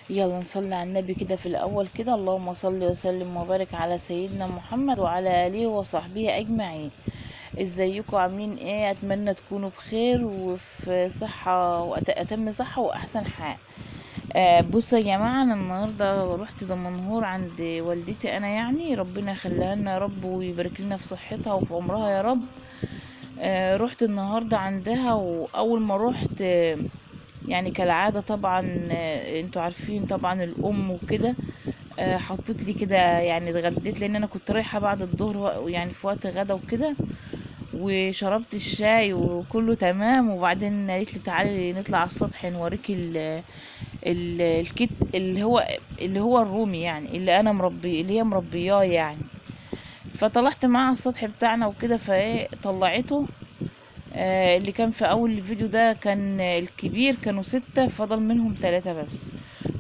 يلا نصلي على النبي كده في الاول كده. اللهم صل وسلم وبارك على سيدنا محمد وعلى اله وصحبه اجمعين. ازيكم عاملين ايه؟ اتمنى تكونوا بخير وفي صحة واتم صحة واحسن حال. بصوا يا جماعة، انا النهاردة رحت دمنهور عند والدتي، انا يعني ربنا يخليها لنا يا رب ويبارك لنا في صحتها وفي عمرها يا رب. رحت النهاردة عندها، واول ما رحت يعني كالعادة طبعا، انتوا عارفين طبعا الام وكده. حطيت لي كده، يعني اتغديت لان انا كنت رايحة بعد الظهر يعني في وقت غدا وكده، وشربت الشاي وكله تمام. وبعدين قالت لي تعالي نطلع على السطح نوريك الكيت اللي هو الرومي، يعني اللي انا مربي اللي هي مربياه يعني. فطلعت معاها على السطح بتاعنا وكده، فايه طلعته. اللي كان في اول الفيديو ده كان الكبير، كانوا 6، فضل منهم 3 بس.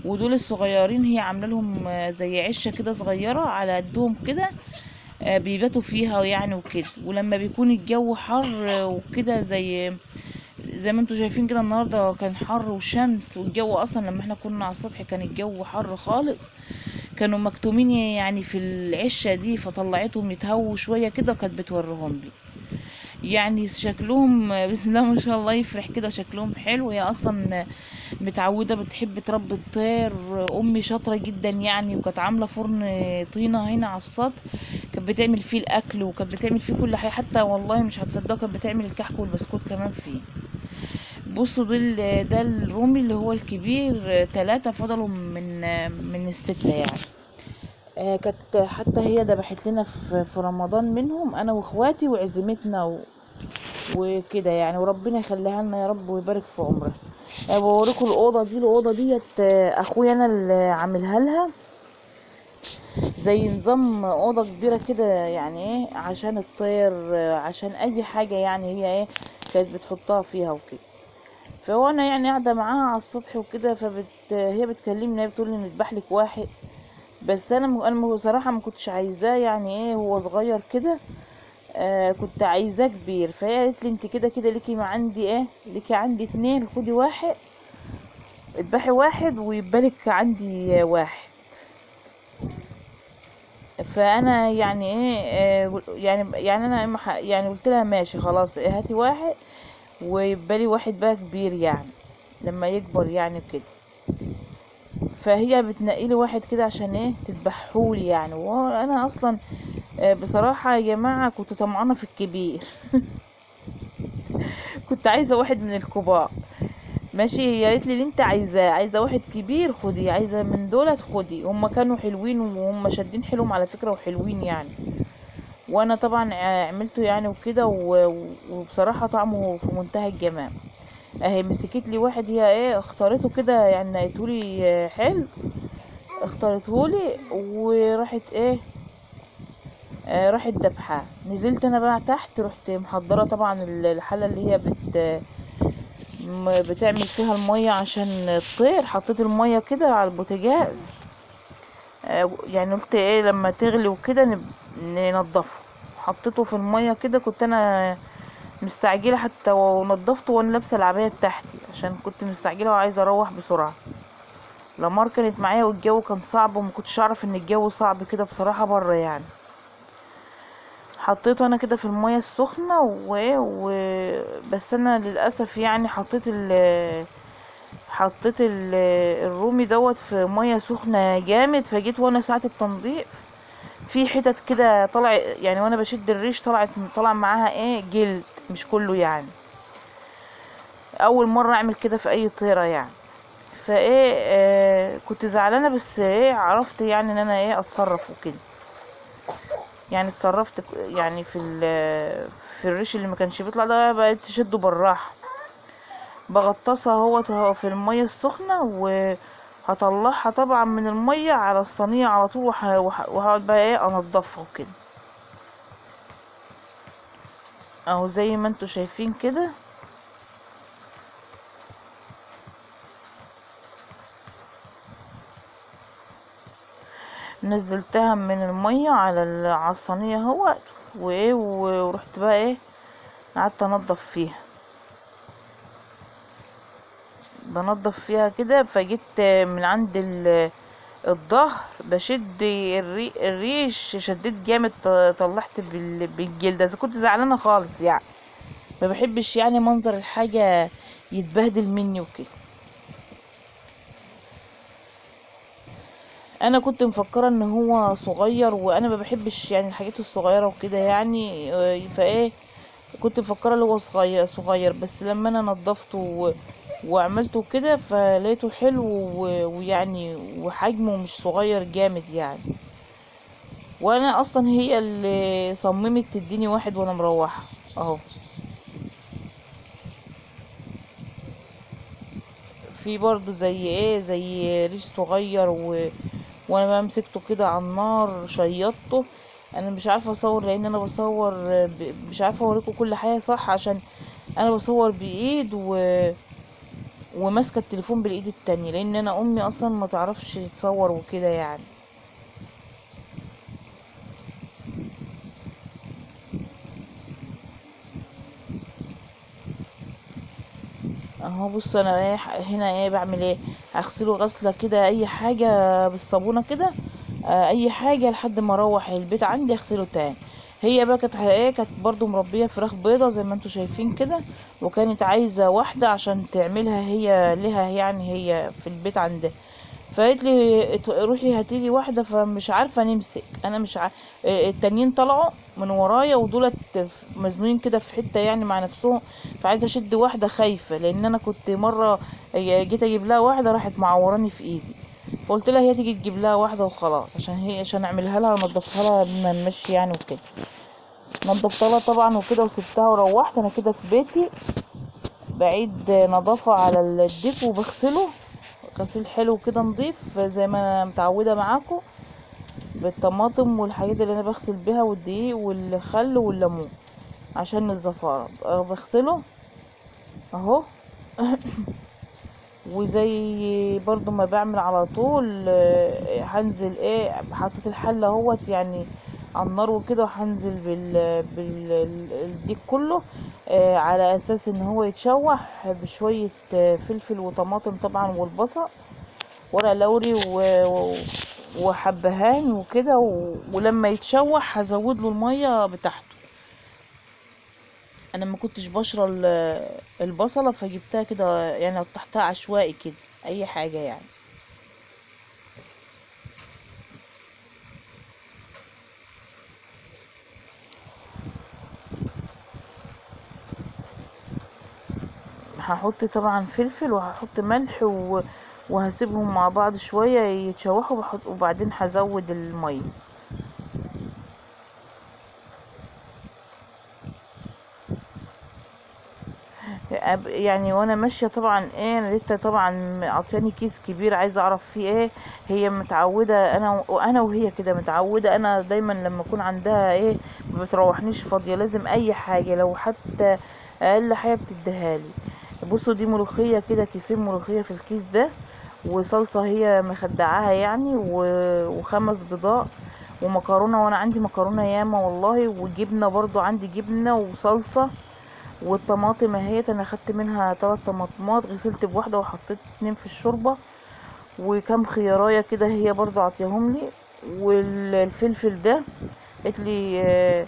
ودول الصغيرين هي عامله لهم زي عشه كده صغيره على قدهم كده، بيباتوا فيها يعني وكده. ولما بيكون الجو حر وكده، زي ما انتوا شايفين كده، النهارده كان حر وشمس، والجو اصلا لما احنا كنا على السطح كان الجو حر خالص. كانوا مكتومين يعني في العشه دي، فطلعتهم يتهووا شويه كده، كانت بتوريهم لي. يعني شكلهم بسم الله ما شاء الله يفرح كده، شكلهم حلو. هي اصلا متعودة بتحب تربي الطير. امي شاطرة جدا يعني، وكانت عاملة فرن طينة هنا على السطح، كانت بتعمل فيه الاكل وكانت بتعمل فيه كل حاجة، حتى والله مش هتصدقوا كانت بتعمل الكحك والبسكوت كمان فيه. بصوا دول، ده الرومي اللي هو الكبير، 3 فضلوا من ال6 يعني. كانت حتى هي ذبحت لنا في رمضان منهم، انا واخواتي وعزمتنا وكده يعني. وربنا يخليها لنا يا رب ويبارك في عمرها. بوريكم الاوضه ديت، اخويا انا اللي عاملها لها، زي نظام اوضه كبيره كده يعني، ايه عشان الطير، عشان اي حاجه يعني، هي ايه كانت بتحطها فيها وكده. فهو انا يعني قاعده معاها على السطح وكده، هي بتكلمني، هي بتقول لي نذبح لك واحد. بس انا بصراحه ما كنتش عايزاه، يعني ايه هو صغير كده. كنت عايزاه كبير. فهي قالت لي انت كده كده ليكي، ما عندي ايه، ليكي عندي 2، خدي واحد، اذبحي واحد ويبالك عندي واحد. فانا يعني ايه، يعني انا يعني قلت لها ماشي خلاص، هاتي واحد ويبالي واحد بقى كبير يعني لما يكبر يعني كده. فهي بتنقيلي واحد كده عشان ايه تذبحهولي يعني. وانا اصلا بصراحة يا جماعة كنت طمعانة في الكبير. كنت عايزة واحد من الكبار. ماشي، هي قالت لي اللي انت عايزاه، عايزه واحد كبير خدي، عايزه من دولت خدي. هما كانوا حلوين وهم شادين حيلهم على فكره وحلوين يعني. وانا طبعا عملته يعني وكده، وبصراحه طعمه في منتهى الجمال. اهي مسكت لي واحد، هي ايه اختارته كده يعني، لقيتهولي حلو، اختارتهولي وراحت ايه، راحت دبحاه. نزلت انا بقى تحت، رحت محضره طبعا الحله اللي هي بتعمل فيها المية عشان الطير. حطيت المية كده على البوتاجاز، يعني قلت ايه لما تغلي وكده ننضفه. حطيته في المية كده، كنت انا مستعجلة حتى ونضفته وانا لابسة العباية بتاعتي، عشان كنت مستعجلة وعايزة اروح بسرعة. لمار كانت معايا والجو كان صعب، وما كنتش اعرف ان الجو صعب كده بصراحة بره يعني. حطيته انا كده في المية السخنة بس انا للاسف يعني حطيت الرومي دوت في ميه سخنه جامد. فجيت وانا ساعه التنظيف، في حتت كده طلع يعني، وانا بشد الريش طلع معاها ايه جلد، مش كله يعني. اول مره اعمل كده في اي طيره يعني. فايه كنت زعلانه، بس ايه عرفت يعني ان انا ايه اتصرف وكده. يعني اتصرفت يعني في الريش اللي ما كانش بيطلع ده، بقيت تشده بالراحه. بغطسها هو في المية السخنة، وهطلعها طبعا من المية على الصينية على طول، وهقعد بقى ايه انضفها وكده. اهو زي ما انتوا شايفين كده، نزلتها من المية على الصينية اهوت، وايه ورحت بقى ايه قعدت انضف فيها. بنضف فيها كده، فجيت من عند الظهر بشد الريش، شديت جامد، طلعت بالجلد. اذا كنت زعلانه خالص يعني، ما بحبش يعني منظر الحاجه يتبهدل مني وكده. انا كنت مفكره ان هو صغير، وانا ما بحبش يعني الحاجات الصغيره وكده يعني، فايه كنت مفكره اللي هو صغير صغير، بس لما انا نضفته وعملته كده فلقيته حلو ويعني وحجمه مش صغير جامد يعني. وانا اصلا هي اللي صممت تديني واحد وانا مروحه اهو. في برضو زي ايه، زي ريش صغير وانا بقى مسكته كده على النار شيطته. انا مش عارفه اصور لان انا بصور مش عارفه اوريكم كل حاجه صح، عشان انا بصور بايد وماسكه التليفون بالايد التانية، لان انا امي اصلا ما تعرفش تصور وكده يعني. اهو بص انا ايه هنا ايه بعمل ايه، هغسله غسله كده اي حاجه بالصابونه كده، اي حاجه لحد ما اروح البيت عندي اغسله تاني. هي بقى كانت ايه، كانت برضو مربيه فراخ بيضه زي ما انتوا شايفين كده، وكانت عايزه واحده عشان تعملها هي لها يعني، هي في البيت عندها. فقالت لي روحي هاتيلي واحده، فمش عارفه نمسك، انا مش عارفه. التانيين طلعوا من ورايا ودولت مزنوقين كده في حته يعني مع نفسهم، فعايزه اشد واحده خايفه، لان انا كنت مره جيت اجيب لها واحده راحت معوراني في ايدي، فقلت لها هي تيجي تجيب لها واحده وخلاص، عشان هي عشان اعملها لها ونضفها لها بما نمشي يعني وكده. نضفتها لها طبعا وكده وسبتها وروحت انا كده في بيتي، بعيد نظافه على الديك وبغسله غسيل حلو كده نضيف زي ما انا متعوده معاكم، بالطماطم والحاجات اللي انا بغسل بيها والدقيق والخل والليمون عشان الزفاره، بغسله اهو. وزي برضو ما بعمل على طول، هنزل ايه، حطيت الحله اهوت يعني على النار وكده، وهنزل بالديك كله، على اساس ان هو يتشوح بشويه فلفل وطماطم طبعا والبصل ورق لوري وحبهان وكده، ولما يتشوح هزود له الميه بتاعته. انا ما كنتش بشرى البصله، فجبتها كده يعني قطعتها عشوائي كده اي حاجه يعني. هحط طبعا فلفل وهحط ملح وهسيبهم مع بعض شويه يتشوحوا، وبعدين هزود الميه. يعني وانا ماشيه طبعا ايه، انا لسه طبعا عطياني كيس كبير عايزه اعرف فيه ايه. هي متعوده، انا وهي كده متعوده، انا دايما لما اكون عندها ايه ما بتروحنيش فاضيه، لازم اي حاجه لو حتى اقل حاجه بتديها لي. بصوا دي ملوخيه كده، كيسين ملوخيه في الكيس ده، وصلصه هي مخدعاها يعني، وخمس بيضات ومكرونه، وانا عندي مكرونه ياما والله، وجبنه برضو عندي جبنه وصلصه، والطماطم اهيت انا اخدت منها 3 طماطمات، غسلت بواحده وحطيت 2 في الشوربه، وكم خيارايه كده هي برضو عطيهم لي. والفلفل ده قالت لي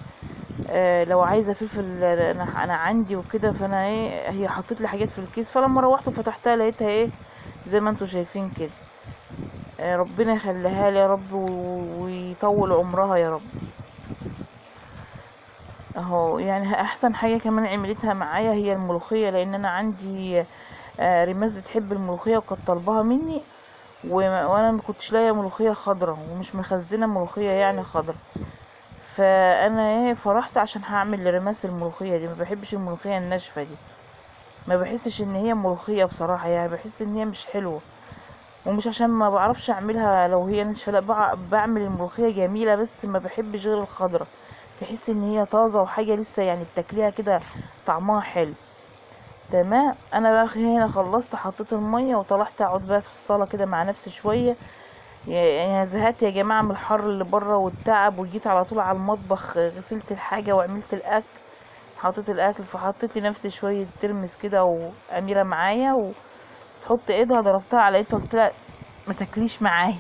لو عايزه فلفل انا عندي وكده، فانا ايه هي حطيت لي حاجات في الكيس، فلما روحت وفتحتها لقيتها ايه زي ما انتوا شايفين كده. ربنا يخليها لي يا رب ويطول عمرها يا رب. اهو يعني احسن حاجه كمان عملتها معايا هي الملوخيه، لان انا عندي ريماس بتحب الملوخيه وكانت طالباها مني، وانا ما كنتش لاقيه ملوخيه خضره ومش مخزنه ملوخيه يعني خضره، فانا ايه فرحت عشان هعمل لريماس الملوخيه دي. ما بحبش الملوخيه الناشفه دي، ما بحسش ان هي ملوخيه بصراحه يعني، بحس ان هي مش حلوه، ومش عشان ما بعرفش اعملها لو هي ناشفه، لا بعمل الملوخيه جميله، بس ما بحبش غير الخضره، تحس ان هي طازه وحاجه لسه يعني بتاكليها كده طعمها حلو. تمام، انا بقى هنا خلصت، حطيت الميه وطلعت اقعد بقى في الصاله كده مع نفسي شويه، يعني زهقت يا جماعه من الحر اللي بره والتعب، وجيت على طول على المطبخ، غسلت الحاجه وعملت الاكل، حطيت الاكل، فحطيت لنفسي شويه ترمس كده واميره معايا تحط ايدها، ضربتها على ايدها قلت لها ما تاكليش معايا.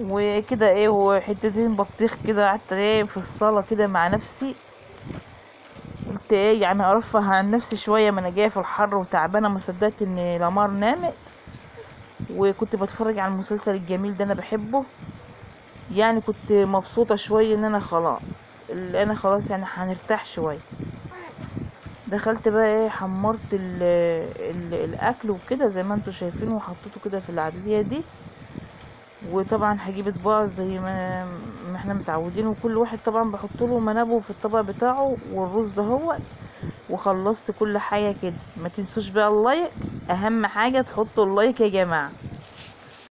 وكده ايه، وحتتين بطيخ كده، قعدت ايه في الصاله كده مع نفسي، قلت ايه يعني ارفه عن نفسي شويه، ما انا جايه في الحر وتعبانه. ما صدقت ان لمار نامت، وكنت بتفرج على المسلسل الجميل ده، انا بحبه. يعني كنت مبسوطه شويه ان انا خلاص، انا خلاص يعني هنرتاح شويه. دخلت بقى ايه، حمرت الاكل وكده زي ما انتوا شايفين، وحطيته كده في العدليه دي. وطبعا هجيب اطباق زي ما احنا متعودين، وكل واحد طبعا بحط له منابه في الطبق بتاعه، والرز ده هو. وخلصت كل حاجه كده. ما تنسوش بقى اللايك، اهم حاجه تحطوا اللايك يا جماعه.